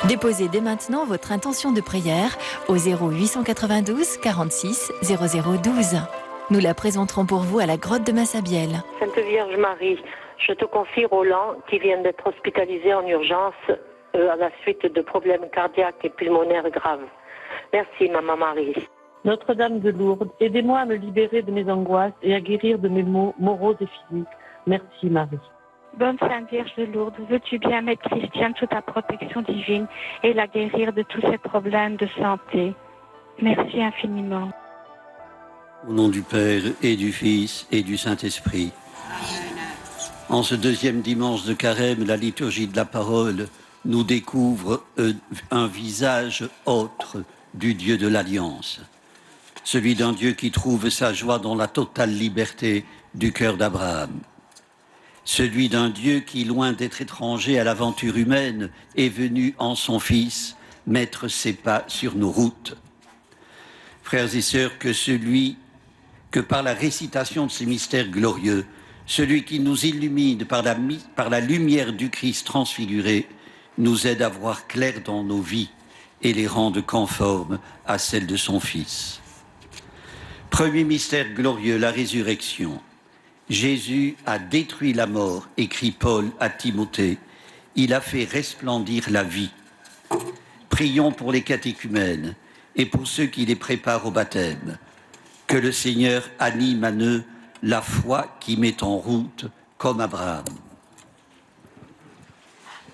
Déposez dès maintenant votre intention de prière au 0892 46 0012. Nous la présenterons pour vous à la grotte de Massabielle. Sainte Vierge Marie, je te confie Roland qui vient d'être hospitalisé en urgence à la suite de problèmes cardiaques et pulmonaires graves. Merci Maman Marie. Notre-Dame de Lourdes, aidez-moi à me libérer de mes angoisses et à guérir de mes maux moraux et physiques. Merci Marie. Bonne Sainte Vierge de Lourdes, veux-tu bien mettre Christiane sous ta protection divine et la guérir de tous ses problèmes de santé? Merci infiniment. Au nom du Père et du Fils et du Saint-Esprit. En ce deuxième dimanche de Carême, la liturgie de la parole nous découvre un visage autre du Dieu de l'Alliance. Celui d'un Dieu qui trouve sa joie dans la totale liberté du cœur d'Abraham. Celui d'un Dieu qui, loin d'être étranger à l'aventure humaine, est venu en son Fils mettre ses pas sur nos routes. Frères et sœurs, que par la récitation de ces mystères glorieux, celui qui nous illumine par la lumière du Christ transfiguré, nous aide à voir clair dans nos vies et les rende conformes à celle de son Fils. Premier mystère glorieux, la résurrection. Jésus a détruit la mort, écrit Paul à Timothée. Il a fait resplendir la vie. Prions pour les catéchumènes et pour ceux qui les préparent au baptême. Que le Seigneur anime à eux la foi qui met en route comme Abraham.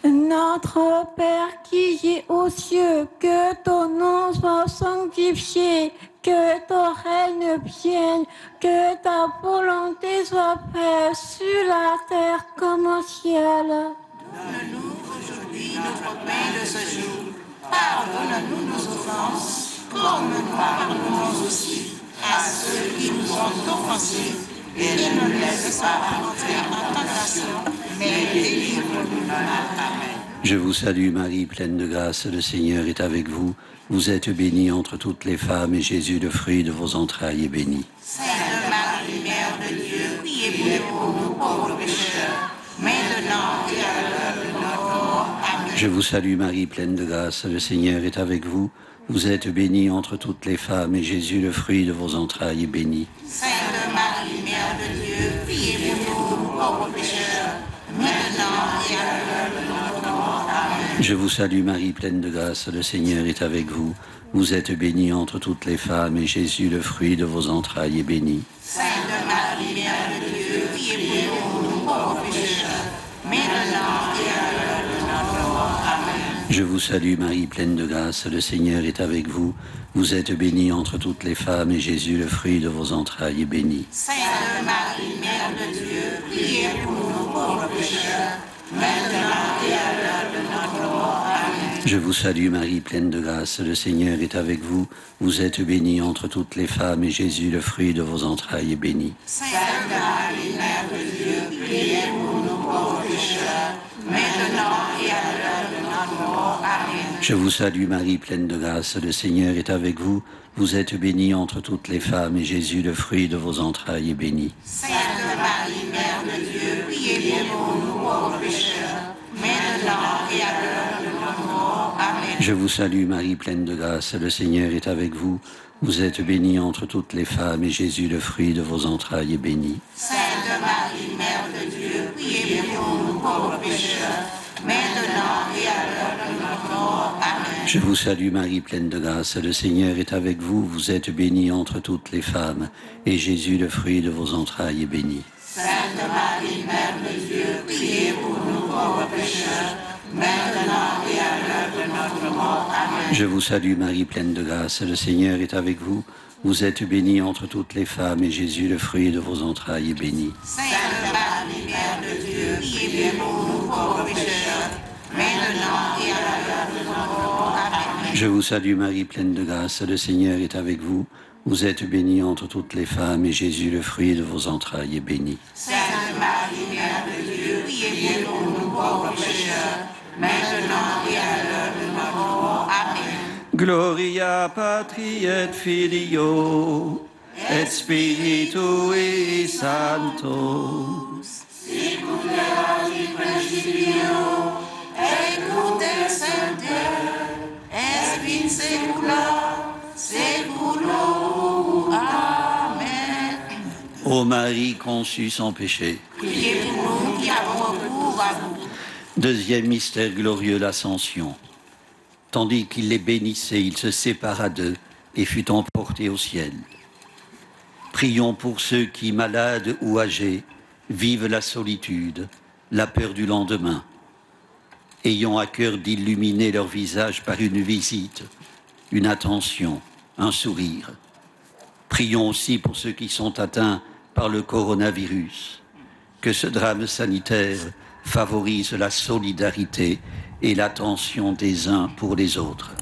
Notre Père qui es aux cieux, que ton nom soit sanctifié, que ton règne vienne, que ta volonté soit faite sur la terre comme au ciel. Donne-nous aujourd'hui notre pain de ce jour. Pardonne-nous nos offenses, comme nous pardonnons aussi à ceux qui nous ont offensés. Et ne nous laisse pas entrer en tentation, mais délivre-nous du mal. Amen. Je vous salue Marie, pleine de grâce, le Seigneur est avec vous. Vous êtes bénie entre toutes les femmes, et Jésus, le fruit de vos entrailles, est béni. Sainte Marie, Mère de Dieu, priez pour nous pauvres pécheurs, maintenant et à l'heure de notre mort. Amen. Je vous salue Marie, pleine de grâce, le Seigneur est avec vous. Vous êtes bénie entre toutes les femmes, et Jésus, le fruit de vos entrailles, est béni. Sainte Marie, Mère de Dieu, priez pour nous pauvres pécheurs, maintenant et à l'heure de notre mort. Amen. Je vous salue Marie, pleine de grâce, le Seigneur est avec vous. Vous êtes bénie entre toutes les femmes, et Jésus, le fruit de vos entrailles, est béni. Sainte Marie, Mère de Dieu, priez pour nous pauvres pécheurs, maintenant et à l'heure de notre mort. Amen. Je vous salue Marie, pleine de grâce, le Seigneur est avec vous. Vous êtes bénie entre toutes les femmes, et Jésus, le fruit de vos entrailles, est béni. Sainte Marie, Mère de Dieu, priez pour nous pauvres pécheurs, maintenant et à l'heure de notre mort. Amen. Je vous salue Marie, pleine de grâce, le Seigneur est avec vous. Vous êtes bénie entre toutes les femmes, et Jésus, le fruit de vos entrailles, est béni. Sainte Marie, Mère de Dieu, priez pour nous pauvres pécheurs, maintenant et à l'heure de notre mort. Amen. Je vous salue Marie, pleine de grâce, le Seigneur est avec vous. Vous êtes bénie entre toutes les femmes, et Jésus, le fruit de vos entrailles, est béni. Sainte Marie, Mère de Dieu, priez pour nous pauvres pécheurs, maintenant et à l'heure de notre mort. Amen. Je vous salue Marie, pleine de grâce, le Seigneur est avec vous. Vous êtes bénie entre toutes les femmes, et Jésus, le fruit de vos entrailles, est béni. Sainte Marie, Mère de Dieu, priez pour nous pauvres pécheurs, maintenant et à l'heure de notre mort. Amen. Je vous salue Marie, pleine de grâce, le Seigneur est avec vous. Vous êtes bénie entre toutes les femmes, et Jésus, le fruit de vos entrailles, est béni. Sainte Marie, Mère de Dieu, priez pour nous pauvres pécheurs, maintenant et à l'heure de notre mort. Amen. Je vous salue Marie, pleine de grâce, le Seigneur est avec vous. Vous êtes bénie entre toutes les femmes, et Jésus, le fruit de vos entrailles, est béni. Sainte Marie, Mère de Dieu, priez pour nous pauvres pécheurs, maintenant et à l'heure de notre mort. Amen. Je vous salue Marie, pleine de grâce, le Seigneur est avec vous. Vous êtes bénie entre toutes les femmes, et Jésus, le fruit de vos entrailles, est béni. Sainte Marie, Mère de Dieu, priez pour nous pauvres pécheurs, maintenant et à l'heure de notre mort. Amen. Gloria Patri et Filio et Spiritui Sancto. Sicut erat in principio, et ut in semper, Ô Marie conçue sans péché. Priez pour nous qui avons recours à vous. Deuxième mystère glorieux, l'Ascension. Tandis qu'il les bénissait, il se sépara d'eux et fut emporté au ciel. Prions pour ceux qui, malades ou âgés, vivent la solitude, la peur du lendemain. Ayons à cœur d'illuminer leur visage par une visite, une attention, un sourire. Prions aussi pour ceux qui sont atteints par le coronavirus. Que ce drame sanitaire favorise la solidarité et l'attention des uns pour les autres.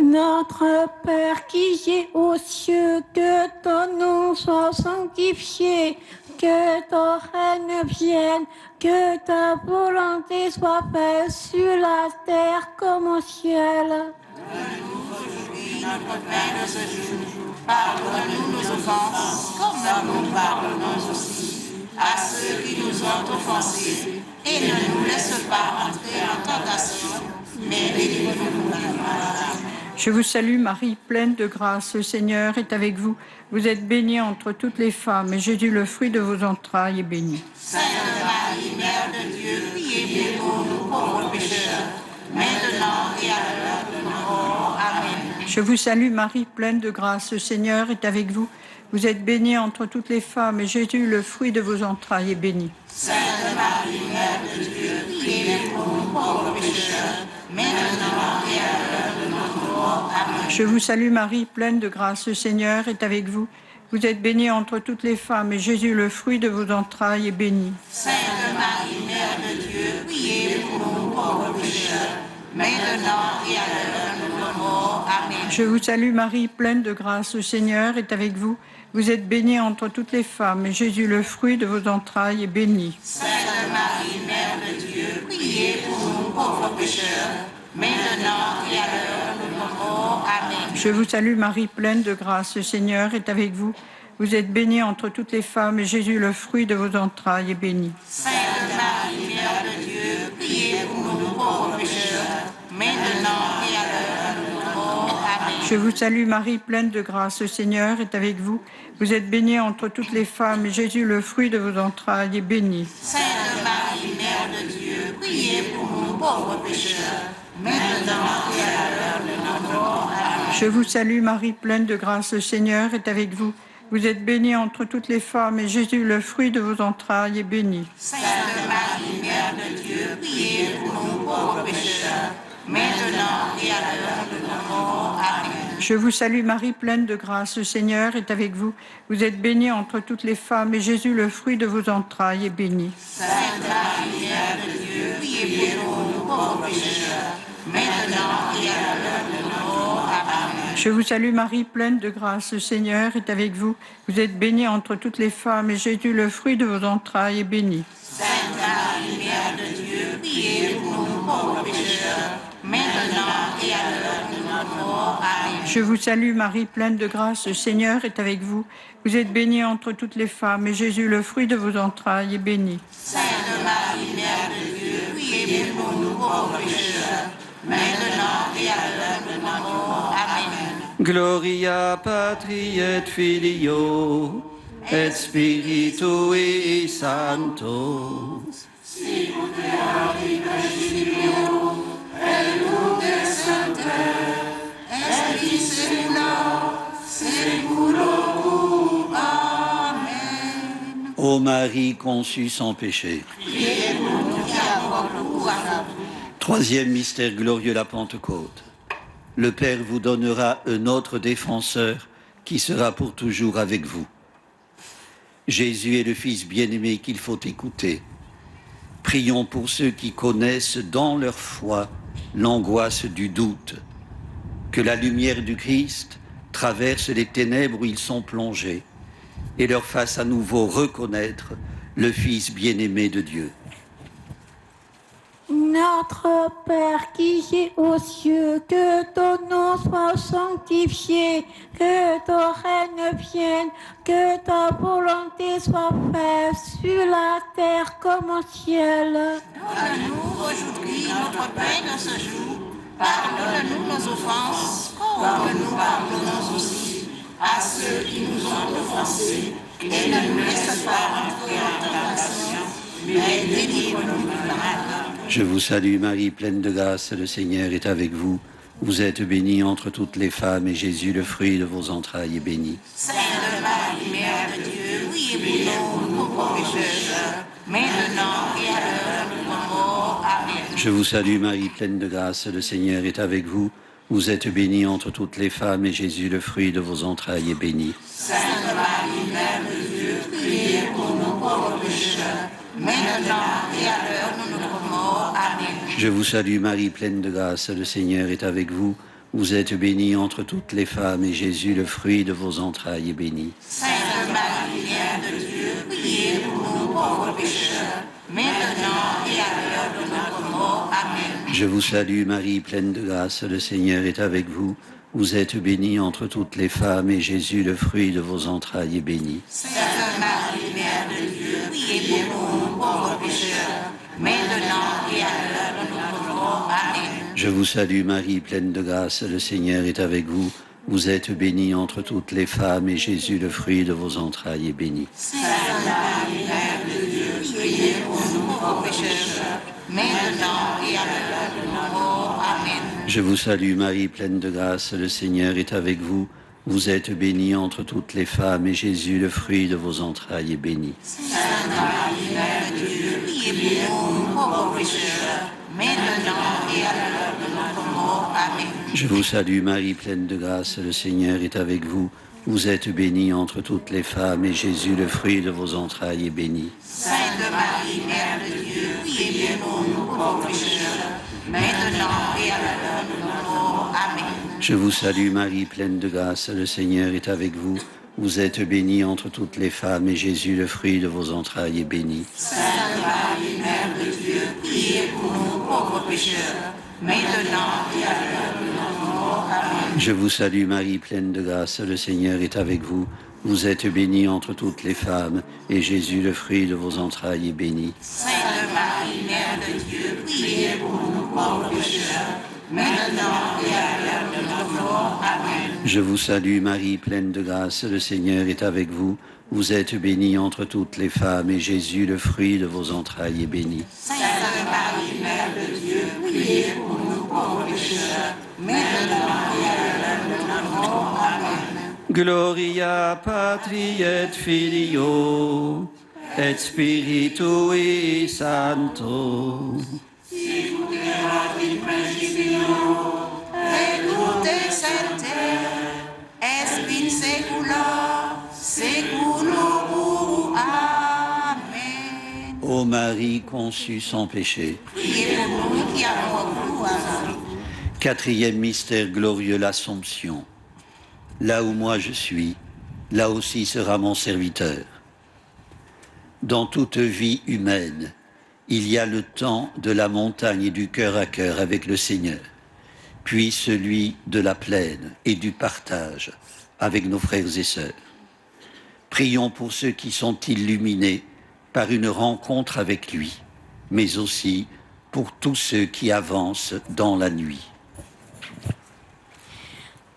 Notre Père qui es aux cieux, que ton nom soit sanctifié, que ton règne vienne, que ta volonté soit faite sur la terre comme au ciel. Donne-nous aujourd'hui notre pain de ce jour. Pardonne-nous nos offenses, comme nous pardonnons aussi à ceux qui nous ont offensés. Et ne nous laisse pas entrer en tentation, mais délivre-nous du mal. Je vous salue Marie, pleine de grâce, le Seigneur est avec vous. Vous êtes bénie entre toutes les femmes, et Jésus, le fruit de vos entrailles, est béni. Sainte Marie, Mère de Dieu, priez pour nous pauvres pécheurs, maintenant et à l'heure de notre mort. Amen. Je vous salue Marie, pleine de grâce, le Seigneur est avec vous. Vous êtes bénie entre toutes les femmes, et Jésus, le fruit de vos entrailles, est béni. Sainte Marie, Mère de Dieu, priez pour nous pauvres pécheurs, maintenant et à l'heure de notre mort. Amen. Je vous salue Marie, pleine de grâce, le Seigneur est avec vous. Vous êtes bénie entre toutes les femmes, et Jésus, le fruit de vos entrailles, est béni. Sainte Marie, Mère de Dieu, priez pour nous pauvres pécheurs, maintenant et à l'heure de notre mort. Amen. Je vous salue Marie, pleine de grâce, le Seigneur est avec vous. Vous êtes bénie entre toutes les femmes, et Jésus, le fruit de vos entrailles, est béni. Sainte Marie, Mère de Dieu, priez pour nous pauvres pécheurs, maintenant et à l'heure de notre mort. Amen. Je vous salue Marie, pleine de grâce, le Seigneur est avec vous. Vous êtes bénie entre toutes les femmes, et Jésus, le fruit de vos entrailles, est béni. Sainte Marie, Mère de Dieu, priez pour nous pauvres pécheurs, maintenant et à l'heure de notre mort. Amen. Je vous salue Marie, pleine de grâce, le Seigneur est avec vous. Vous êtes bénie entre toutes les femmes, et Jésus, le fruit de vos entrailles, est béni. Sainte Marie, Mère de Dieu, priez pour nous pauvres pécheurs, maintenant et à l'heure de notre mort. Amen. Je vous salue Marie, pleine de grâce, le Seigneur est avec vous. Vous êtes bénie entre toutes les femmes, et Jésus, le fruit de vos entrailles, est béni. Sainte Marie, Mère de Dieu, priez pour nous pauvres pécheurs, maintenant et à l'heure de notre mort. Amen. Je vous salue Marie, pleine de grâce, le Seigneur est avec vous. Vous êtes bénie entre toutes les femmes, et Jésus, le fruit de vos entrailles, est béni. Sainte Marie, Mère de Dieu, priez pour nous pauvres pécheurs, maintenant et à l'heure de notre mort. Amen. Je vous salue Marie, pleine de grâce, le Seigneur est avec vous. Vous êtes bénie entre toutes les femmes, et Jésus, le fruit de vos entrailles, est béni. Sainte Marie, Mère de Dieu, priez pour nous pauvres pécheurs, maintenant et à l'heure de notre mort. Amen. Je vous salue Marie, pleine de grâce, le Seigneur est avec vous. Vous êtes bénie entre toutes les femmes, et Jésus, le fruit de vos entrailles, est béni. Sainte Marie, Mère de Dieu, priez pour nous pauvres pécheurs, maintenant et à l'heure de notre mort. Amen. Gloria Patri et Filio et Spiritui Sancto. Ô Marie conçue sans péché. Priez pour nous qui avons recours à vous. Troisième mystère glorieux, la Pentecôte. Le Père vous donnera un autre défenseur qui sera pour toujours avec vous. Jésus est le Fils bien-aimé qu'il faut écouter. Prions pour ceux qui connaissent dans leur foi l'angoisse du doute. Que la lumière du Christ traverse les ténèbres où ils sont plongés et leur fasse à nouveau reconnaître le Fils bien-aimé de Dieu. Notre Père qui es aux cieux, que ton nom soit sanctifié, que ton règne vienne, que ta volonté soit faite sur la terre comme au ciel. Donne-nous aujourd'hui notre pain de ce jour. Pardonne-nous nos offenses, comme nous pardonnons aussi à ceux qui nous ont offensés, et ne nous laisse pas entrer en tentation, mais délivre-nous du mal. Je vous salue Marie, pleine de grâce, le Seigneur est avec vous. Vous êtes bénie entre toutes les femmes, et Jésus, le fruit de vos entrailles, est béni. Sainte Marie, Mère de Dieu, priez pour nous, pauvres pécheurs, maintenant et à l'heure de notre mort. Amen. Je vous salue Marie, pleine de grâce, le Seigneur est avec vous. Vous êtes bénie entre toutes les femmes, et Jésus, le fruit de vos entrailles, est béni. Sainte Marie, Mère de Dieu, priez pour nous, pauvres pécheurs, maintenant et à l'heure de notre mort. Amen. Je vous salue Marie, pleine de grâce, le Seigneur est avec vous. Vous êtes bénie entre toutes les femmes, et Jésus, le fruit de vos entrailles, est béni. Sainte Marie, Mère de Dieu, priez pour nous, pauvres pécheurs, maintenant et à l'heure de notre mort. Amen. Je vous salue Marie, pleine de grâce, le Seigneur est avec vous. Vous êtes bénie entre toutes les femmes, et Jésus, le fruit de vos entrailles, est béni. Sainte Marie, Mère de Dieu, priez pour nous, pauvres pécheurs, maintenant et à l'heure de notre mort. Amen. Je vous salue Marie, pleine de grâce, le Seigneur est avec vous. Vous êtes bénie entre toutes les femmes, et Jésus, le fruit de vos entrailles, est béni. Sainte Marie, Mère de Dieu, priez pour nous, pauvres pécheurs, maintenant et à l'heure de notre mort. Amen. Je vous salue Marie, pleine de grâce, le Seigneur est avec vous. Vous êtes bénie entre toutes les femmes, et Jésus, le fruit de vos entrailles, est béni. Sainte Marie, Mère de Dieu, priez pour nous, pauvres pécheurs, maintenant et à l'heure de notre mort. Amen. Je vous salue Marie, pleine de grâce, le Seigneur est avec vous. Vous êtes bénie entre toutes les femmes, et Jésus, le fruit de vos entrailles, est béni. Sainte Marie, Mère de Dieu, priez pour nous, pauvres pécheurs, maintenant et à l'heure de notre mort. Amen. Je vous salue Marie, pleine de grâce, le Seigneur est avec vous. Vous êtes bénie entre toutes les femmes, et Jésus, le fruit de vos entrailles, est béni. Sainte Marie, Mère de Dieu, priez pour nous, pauvres pécheurs, maintenant et à l'heure de notre mort. Amen. Je vous salue Marie, pleine de grâce, le Seigneur est avec vous. Vous êtes bénie entre toutes les femmes, et Jésus, le fruit de vos entrailles, est béni. Sainte Marie, Mère de Dieu, priez pour nous, pauvres pécheurs, maintenant et à l'heure de notre mort. Amen. Je vous salue Marie, pleine de grâce, le Seigneur est avec vous. Vous êtes bénie entre toutes les femmes, et Jésus, le fruit de vos entrailles, est béni. Sainte Marie, Mère de Dieu, priez pour nous, pauvres pécheurs, maintenant et à l'heure de notre mort. Amen. Gloria Patri et Filio et Spiritui Sancto. Sicut erat in principio, et ut ex in saecula saeculorum. Amen. Ô Marie conçue sans péché. Priez pour nous qui avons recours à vous. Quatrième mystère glorieux, l'Assomption. Là où moi je suis, là aussi sera mon serviteur. Dans toute vie humaine, il y a le temps de la montagne et du cœur à cœur avec le Seigneur, puis celui de la plaine et du partage avec nos frères et sœurs. Prions pour ceux qui sont illuminés par une rencontre avec lui, mais aussi pour tous ceux qui avancent dans la nuit.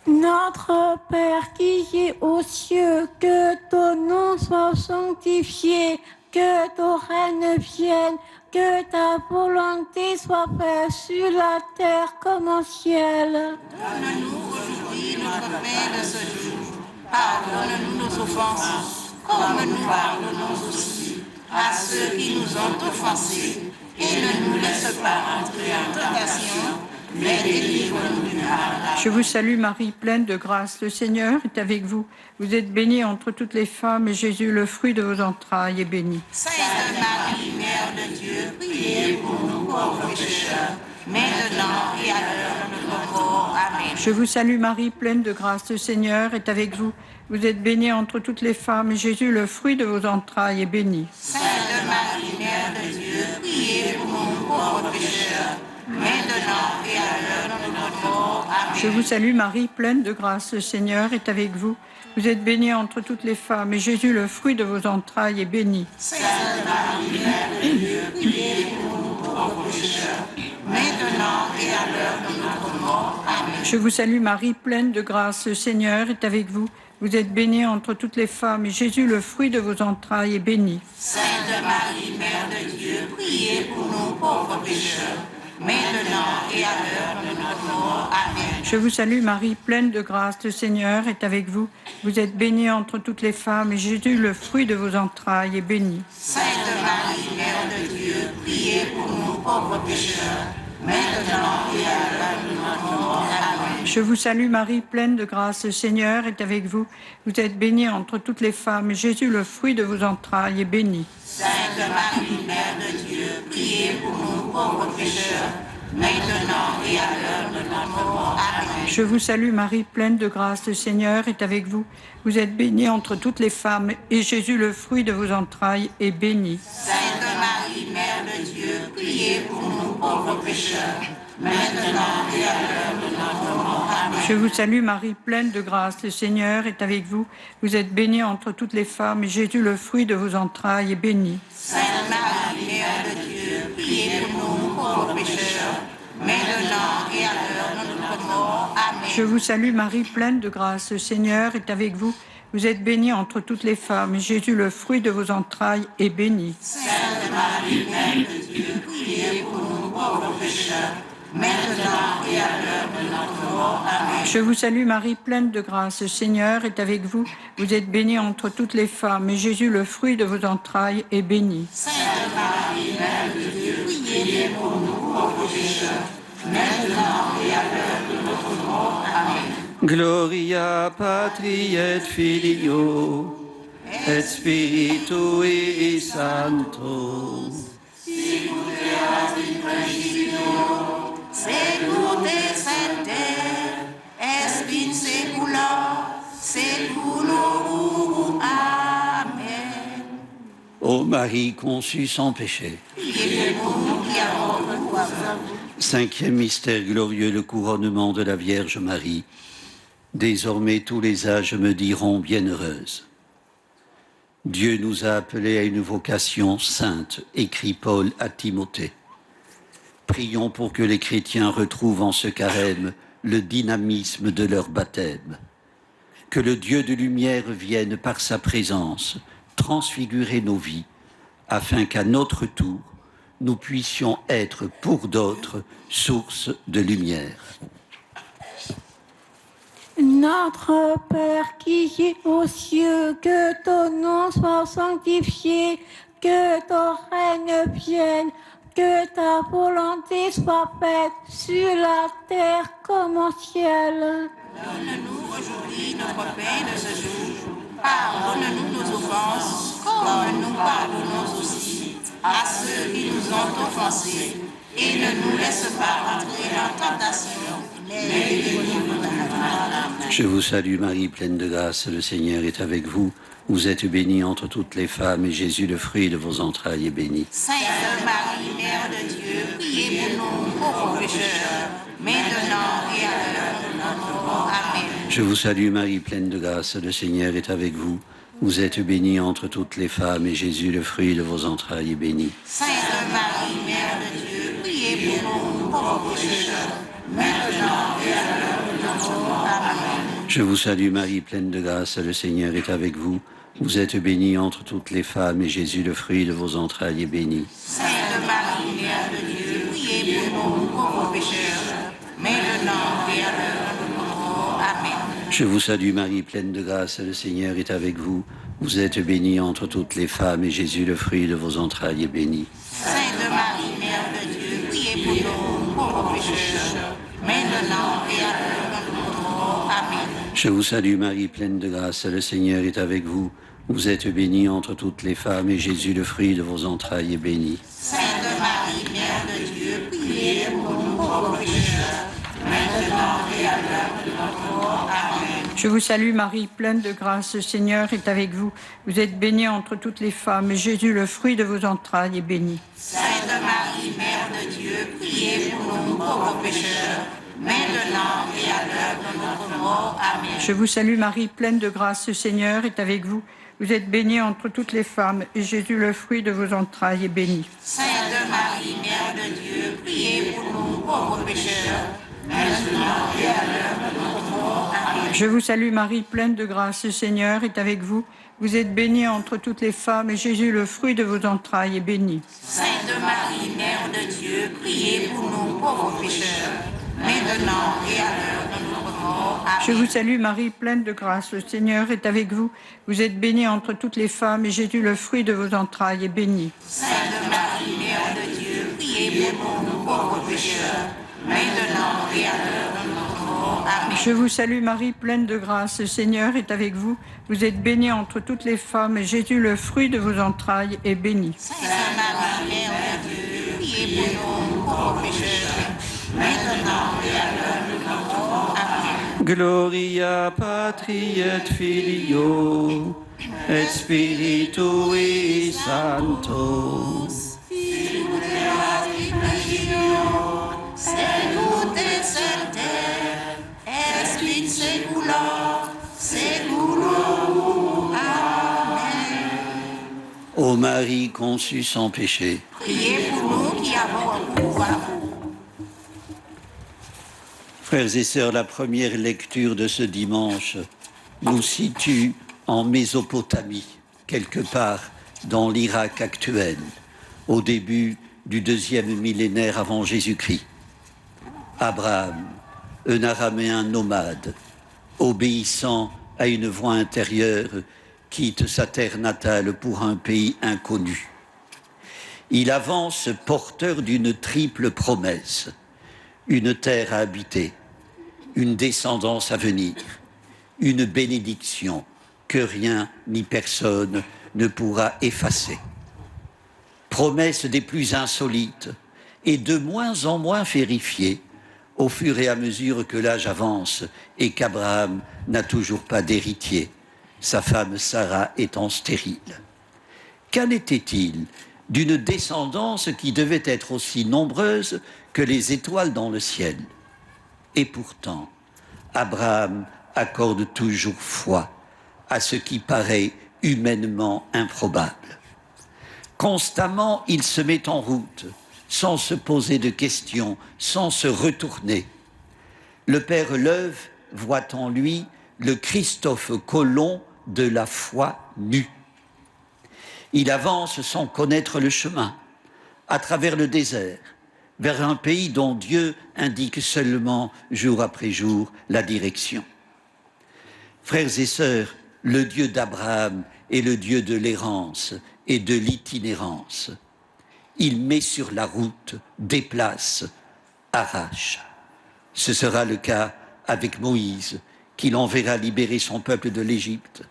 Notre Père qui es aux cieux, que ton nom soit sanctifié, que ton règne vienne, que ta volonté soit faite sur la terre comme au ciel. Donne-nous aujourd'hui notre pain de ce jour. Pardonne-nous nos offenses, comme nous pardonnons aussi à ceux qui nous ont offensés. Et ne nous laisse pas entrer en tentation, mais délivre-nous du mal. Je vous salue Marie, pleine de grâce, le Seigneur est avec vous. Vous êtes bénie entre toutes les femmes, et Jésus, le fruit de vos entrailles, est béni. Sainte Marie, Mère de Dieu, priez pour nous pauvres pécheurs, maintenant et à l'heure de notre mort. Amen. Je vous salue Marie, pleine de grâce, le Seigneur est avec vous. Vous êtes bénie entre toutes les femmes, et Jésus, le fruit de vos entrailles, est béni. Sainte Marie, Mère de Dieu, priez pour nous pauvres pécheurs, maintenant et à l'heure de notre mort. Amen. Je vous salue Marie, pleine de grâce, le Seigneur est avec vous. Vous êtes bénie entre toutes les femmes, et Jésus, le fruit de vos entrailles, est béni. Sainte Marie, Mère de Dieu, priez pour nous pauvres pécheurs, maintenant et à l'heure de notre mort. Amen. Je vous salue Marie, pleine de grâce, le Seigneur est avec vous. Vous êtes bénie entre toutes les femmes, et Jésus, le fruit de vos entrailles, est béni. Sainte Marie, Mère de Dieu, priez pour nous pauvres pécheurs, maintenant et à l'heure de notre mort. Amen. Je vous salue Marie, pleine de grâce, le Seigneur est avec vous. Vous êtes bénie entre toutes les femmes, et Jésus, le fruit de vos entrailles, est béni. Sainte Marie, Mère de Dieu, priez pour nous pauvres pécheurs, maintenant et à l'heure de notre mort. Amen. Je vous salue Marie, pleine de grâce, le Seigneur est avec vous. Vous êtes bénie entre toutes les femmes, et Jésus, le fruit de vos entrailles, est béni. Sainte Marie, Mère de Dieu, priez pour nous pauvres pécheurs, maintenant et à l'heure de notre mort. Amen. Je vous salue Marie, pleine de grâce, le Seigneur est avec vous. Vous êtes bénie entre toutes les femmes, et Jésus, le fruit de vos entrailles, est béni. Sainte Marie, Mère de Dieu, priez pour nous pauvres pécheurs, maintenant et à l'heure de notre mort. Amen. Je vous salue Marie, pleine de grâce, le Seigneur est avec vous. Vous êtes bénie entre toutes les femmes, et Jésus, le fruit de vos entrailles, est béni. Sainte Marie, Mère de Dieu, priez pour nous pauvres pécheurs, maintenant et à l'heure de notre mort. Amen. Je vous salue Marie, pleine de grâce, le Seigneur est avec vous. Vous êtes bénie entre toutes les femmes, et Jésus, le fruit de vos entrailles, est béni. Sainte Marie, Mère de Dieu, priez pour nous pauvres pécheurs, maintenant et à l'heure de notre mort. Amen. Je vous salue Marie, pleine de grâce, le Seigneur est avec vous. Vous êtes bénie entre toutes les femmes, et Jésus, le fruit de vos entrailles, est béni. Sainte Marie, Mère de Dieu, priez pour nous pauvres pécheurs, maintenant et à l'heure de notre mort. Amen. Gloria Patri et Filio et Spiritui Sancto. Secute Sancte, Espin Secula, Seculorum. Amen. Ô Marie conçue sans péché. Priez pour nous qui avons recours à vous. Cinquième mystère glorieux, le couronnement de la Vierge Marie. Désormais tous les âges me diront bienheureuse. Dieu nous a appelés à une vocation sainte, écrit Paul à Timothée. Prions pour que les chrétiens retrouvent en ce carême le dynamisme de leur baptême. Que le Dieu de lumière vienne par sa présence transfigurer nos vies, afin qu'à notre tour, nous puissions être pour d'autres source de lumière. Notre Père qui es aux cieux, que ton nom soit sanctifié, que ton règne vienne, que ta volonté soit faite sur la terre comme au ciel. Donne-nous aujourd'hui notre pain de ce jour. Pardonne-nous nos offenses, comme nous pardonnons aussi à ceux qui nous ont offensés. Et ne nous laisse pas entrer en tentation, mais délivre-nous du mal. Je vous salue Marie, pleine de grâce, le Seigneur est avec vous. Vous êtes bénie entre toutes les femmes, et Jésus, le fruit de vos entrailles, est béni. Sainte Marie, Mère de Dieu, priez pour nous pauvres pécheurs, maintenant et à l'heure de notre mort. Amen. Je vous salue Marie, pleine de grâce, le Seigneur est avec vous. Vous êtes bénie entre toutes les femmes, et Jésus, le fruit de vos entrailles, est béni. Sainte Marie, Mère de Dieu, priez pour nous pauvres pécheurs, maintenant et à l'heure de notre mort. Amen. Je vous salue Marie, pleine de grâce, le Seigneur est avec vous. Vous êtes bénie entre toutes les femmes, et Jésus, le fruit de vos entrailles, est béni. Sainte Marie, Mère de Dieu, priez pour nous pauvres pécheurs, maintenant et à l'heure de notre mort. Amen. Je vous salue Marie, pleine de grâce, le Seigneur est avec vous. Vous êtes bénie entre toutes les femmes, et Jésus, le fruit de vos entrailles, est béni. Sainte Marie, Mère de Dieu, priez pour nous pauvres pécheurs, maintenant et à l'heure de notre mort. Amen. Je vous salue Marie, pleine de grâce, le Seigneur est avec vous. Vous êtes bénie entre toutes les femmes, et Jésus, le fruit de vos entrailles, est béni. Sainte Marie, Mère de Dieu, priez pour nous pauvres pécheurs, maintenant et à l'heure de notre mort. Amen. Je vous salue Marie, pleine de grâce, le Seigneur est avec vous. Vous êtes bénie entre toutes les femmes, et Jésus, le fruit de vos entrailles, est béni. Sainte Marie, Mère de Dieu, priez pour nous pauvres pécheurs, maintenant et à l'heure de notre mort. Amen. Je vous salue Marie, pleine de grâce, le Seigneur est avec vous. Vous êtes bénie entre toutes les femmes, et Jésus, le fruit de vos entrailles, est béni. Sainte Marie, Mère de Dieu, priez pour nous pauvres pécheurs, maintenant et à l'heure de notre mort. Amen. Je vous salue Marie, pleine de grâce, le Seigneur est avec vous. Vous êtes bénie entre toutes les femmes et Jésus, le fruit de vos entrailles, est béni. Sainte Marie, Mère de Dieu, priez pour nous pauvres pécheurs, maintenant et à l'heure de notre mort. Amen. Je vous salue Marie, pleine de grâce, le Seigneur est avec vous. Vous êtes bénie entre toutes les femmes et Jésus, le fruit de vos entrailles, est béni. Sainte Marie, Mère de Dieu, priez pour nous pauvres pécheurs, maintenant et à l'heure de notre mort. Amen. Je vous salue Marie, pleine de grâce, le Seigneur est avec vous. Vous êtes bénie entre toutes les femmes et Jésus, le fruit de vos entrailles, est béni. Sainte Marie, Mère de Dieu, priez pour nous pauvres pécheurs, maintenant et à l'heure de notre mort. Amen. Gloria Patri et Filio et Spiritui Sancto. Secut et semper, et spin secula, seculorum. Amen. Ô Marie conçue sans péché, Priez pour nous qui avons recours à vous. frères et sœurs, la première lecture de ce dimanche nous situe en Mésopotamie, quelque part dans l'Irak actuel, au début du 2e millénaire avant Jésus-Christ. Abraham, un araméen nomade, obéissant à une voix intérieure, quitte sa terre natale pour un pays inconnu. Il avance porteur d'une triple promesse: une terre à habiter, une descendance à venir, une bénédiction que rien ni personne ne pourra effacer. Promesses des plus insolites et de moins en moins vérifiées au fur et à mesure que l'âge avance et qu'Abraham n'a toujours pas d'héritier, sa femme Sarah étant stérile. Qu'en était-il d'une descendance qui devait être aussi nombreuse que les étoiles dans le ciel? Et pourtant, Abraham accorde toujours foi à ce qui paraît humainement improbable. Constamment, il se met en route, sans se poser de questions, sans se retourner. Le père Leuve voit en lui le Christophe Colomb de la foi nue. Il avance sans connaître le chemin, à travers le désert, vers un pays dont Dieu indique seulement, jour après jour, la direction. Frères et sœurs, le Dieu d'Abraham est le Dieu de l'errance et de l'itinérance. Il met sur la route, déplace, arrache. Ce sera le cas avec Moïse, qu'il enverra libérer son peuple de l'Égypte,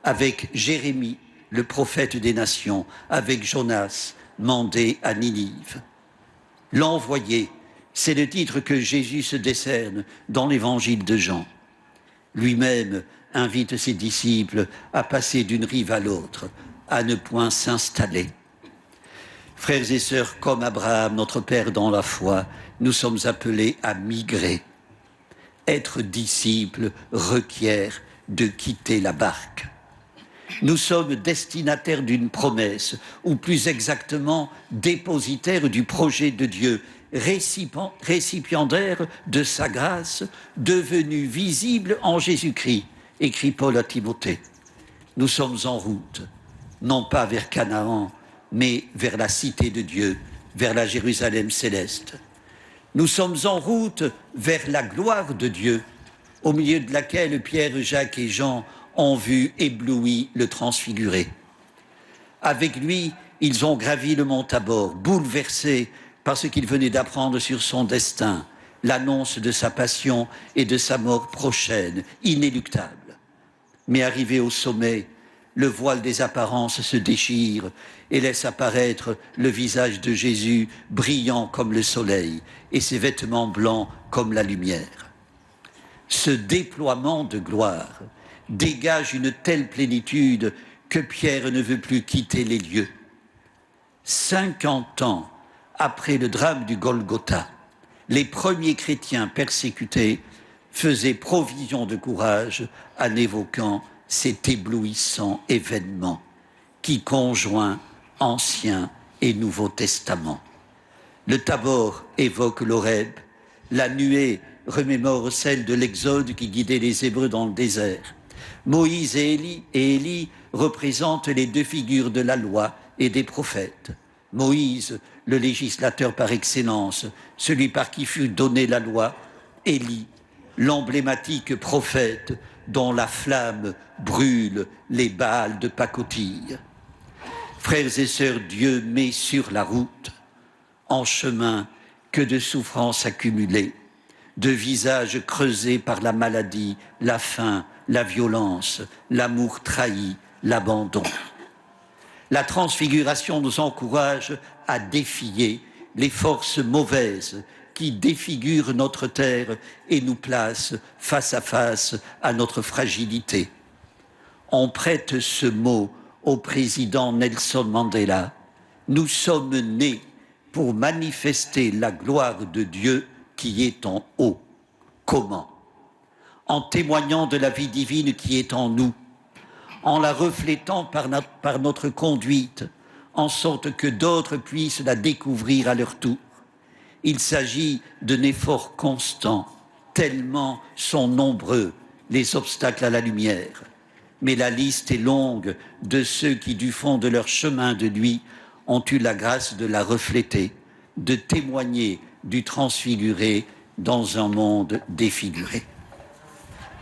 avec Jérémie, le prophète des nations, avec Jonas, mandé à Ninive. L'envoyé, c'est le titre que Jésus se décerne dans l'évangile de Jean. Lui-même invite ses disciples à passer d'une rive à l'autre, à ne point s'installer. Frères et sœurs, comme Abraham, notre Père dans la foi, nous sommes appelés à migrer. Être disciples requiert de quitter la barque. Nous sommes destinataires d'une promesse, ou plus exactement dépositaires du projet de Dieu, récipiendaires de sa grâce, devenue visible en Jésus-Christ, écrit Paul à Timothée. Nous sommes en route, non pas vers Canaan, mais vers la cité de Dieu, vers la Jérusalem céleste. Nous sommes en route vers la gloire de Dieu, au milieu de laquelle Pierre, Jacques et Jean ont vu ébloui le transfiguré. Avec lui, ils ont gravi le mont Tabor, bouleversés par ce qu'ils venaient d'apprendre sur son destin, l'annonce de sa passion et de sa mort prochaine, inéluctable. Mais arrivé au sommet, le voile des apparences se déchire et laisse apparaître le visage de Jésus brillant comme le soleil et ses vêtements blancs comme la lumière. Ce déploiement de gloire dégage une telle plénitude que Pierre ne veut plus quitter les lieux. 50 ans après le drame du Golgotha, les premiers chrétiens persécutés faisaient provision de courage en évoquant cet éblouissant événement qui conjoint Ancien et Nouveau Testament. Le Tabor évoque l'Horeb, la nuée remémore celle de l'Exode qui guidait les Hébreux dans le désert. Moïse et Élie représentent les deux figures de la loi et des prophètes. Moïse, le législateur par excellence, celui par qui fut donnée la loi. Élie, l'emblématique prophète dont la flamme brûle les Baals de pacotille. Frères et sœurs, Dieu met sur la route, en chemin, que de souffrances accumulées, de visages creusés par la maladie, la faim, la violence, l'amour trahi, l'abandon. La transfiguration nous encourage à défier les forces mauvaises qui défigurent notre terre et nous placent face à face à notre fragilité. On prête ce mot au président Nelson Mandela. Nous sommes nés pour manifester la gloire de Dieu qui est en haut. Comment? En témoignant de la vie divine qui est en nous, en la reflétant par notre conduite, en sorte que d'autres puissent la découvrir à leur tour. Il s'agit d'un effort constant, tellement sont nombreux les obstacles à la lumière. Mais la liste est longue de ceux qui, du fond de leur chemin de nuit, ont eu la grâce de la refléter, de témoigner du transfiguré dans un monde défiguré.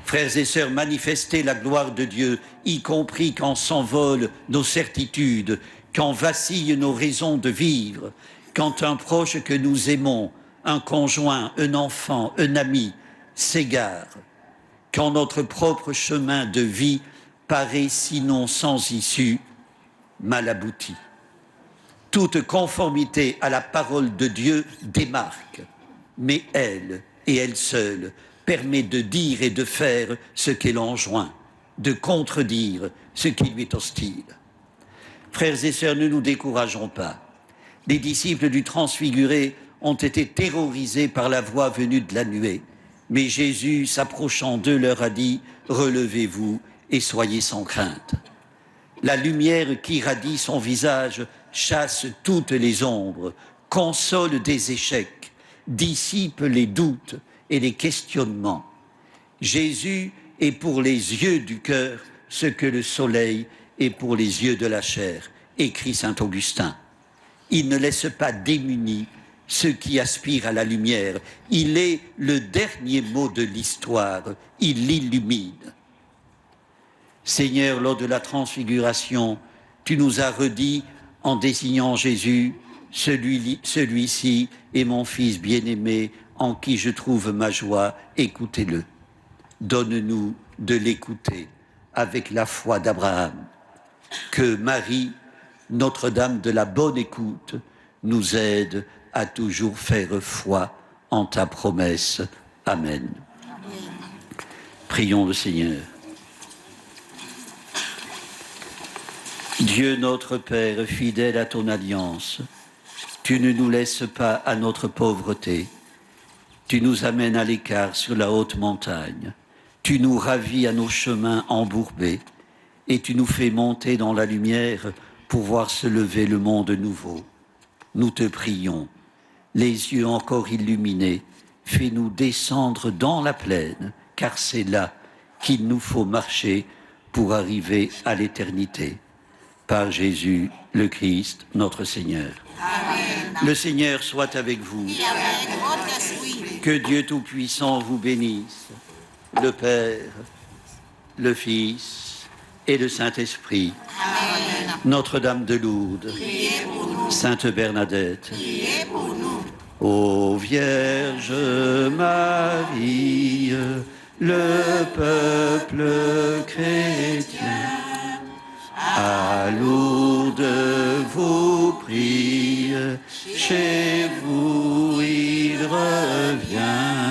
Frères et sœurs, manifestez la gloire de Dieu, y compris quand s'envolent nos certitudes, quand vacillent nos raisons de vivre, quand un proche que nous aimons, un conjoint, un enfant, un ami, s'égare, quand notre propre chemin de vie paraît sinon sans issue, mal abouti. Toute conformité à la parole de Dieu démarque, mais elle, et elle seule, permet de dire et de faire ce qu'elle enjoint, de contredire ce qui lui est hostile. Frères et sœurs, ne nous décourageons pas. Les disciples du Transfiguré ont été terrorisés par la voix venue de la nuée. Mais Jésus, s'approchant d'eux, leur a dit « Relevez-vous et soyez sans crainte ». La lumière qui irradie son visage chasse toutes les ombres, console des échecs, dissipe les doutes et les questionnements. Jésus est pour les yeux du cœur ce que le soleil est pour les yeux de la chair, écrit saint Augustin. Il ne laisse pas démunis ceux qui aspirent à la lumière. Il est le dernier mot de l'histoire, il l'illumine. Seigneur, lors de la transfiguration, tu nous as redit en désignant Jésus, celui-ci est mon fils bien-aimé en qui je trouve ma joie, écoutez-le. Donne-nous de l'écouter avec la foi d'Abraham. Que Marie, Notre-Dame de la bonne écoute, nous aide à toujours faire foi en ta promesse. Amen. Prions le Seigneur. Dieu notre Père, fidèle à ton alliance, tu ne nous laisses pas à notre pauvreté. Tu nous amènes à l'écart sur la haute montagne. Tu nous ravis à nos chemins embourbés et tu nous fais monter dans la lumière pour voir se lever le monde nouveau. Nous te prions, les yeux encore illuminés, fais-nous descendre dans la plaine, car c'est là qu'il nous faut marcher pour arriver à l'éternité. Par Jésus, le Christ, notre Seigneur. Amen. Le Seigneur soit avec vous. Et avec votre esprit. Que Dieu Tout-Puissant vous bénisse, le Père, le Fils et le Saint-Esprit. Amen. Notre-Dame de Lourdes, Sainte Bernadette, pour nous. Ô Vierge Marie, le peuple chrétien, à Lourdes vous prie, chez vous il revient.